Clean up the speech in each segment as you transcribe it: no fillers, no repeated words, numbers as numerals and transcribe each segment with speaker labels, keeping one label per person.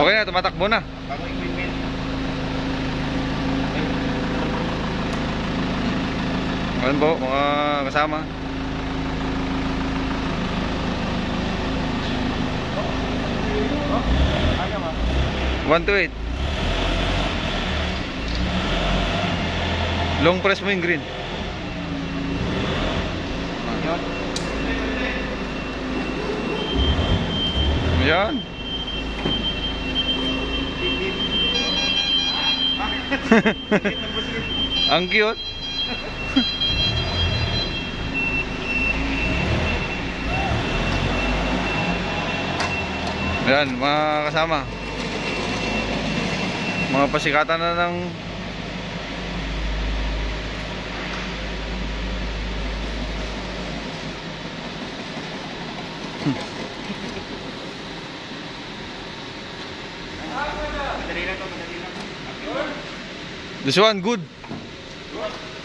Speaker 1: Okay na, tumatakbo na.
Speaker 2: Bagong equipment.
Speaker 1: Ayan po, mga kasama.
Speaker 2: Ano ba?
Speaker 1: 128. Long press mo yung green.
Speaker 2: Yun.
Speaker 1: Ayan. Ang cute. Ayan, mga kasama. Mga pasikatan na ng
Speaker 2: Madali lang to, madali lang.
Speaker 1: this one, good.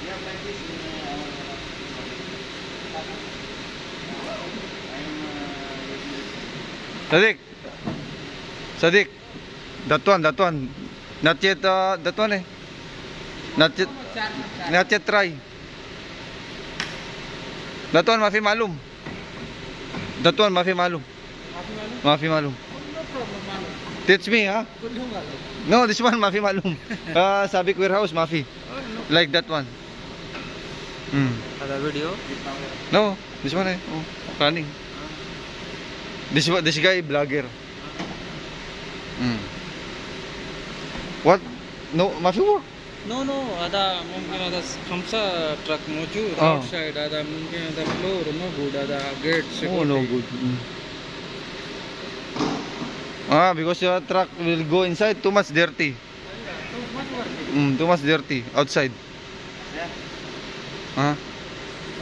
Speaker 2: Yeah, like this.
Speaker 1: Sadik. Sadik. That one. Not yet, that one eh. Not yet try. That one, mafi malum. That one, mafi malum. Mafi malum. Teach me, ha? No, this one, mafi malum. Sabik warehouse, mafi. Like that one.
Speaker 2: Ada video?
Speaker 1: No, this one eh. Oh, running. This guy vlogger. What? No, mafi work.
Speaker 3: No, ada mungkin ada khamsa truck moju
Speaker 1: Oh.
Speaker 3: outside, ada mungkin ada floor no good, ada gate security.
Speaker 1: Oh, no good. Because your truck will go inside, too much dirty. Too much dirty outside.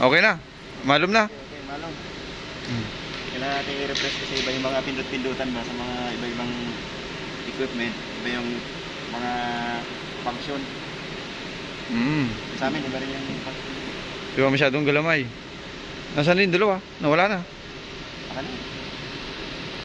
Speaker 1: Okay na. Malum na.
Speaker 2: Okay, malong. Kailangan natin i-refresh kasi iba yung mga pindot-pindutan ba sa mga iba-ibang equipment, iba yung mga function. Sa amin, iba rin yung function.
Speaker 1: Di ba masyadong galamay? Nasaan din dalawa? Nawala na.
Speaker 2: Ano?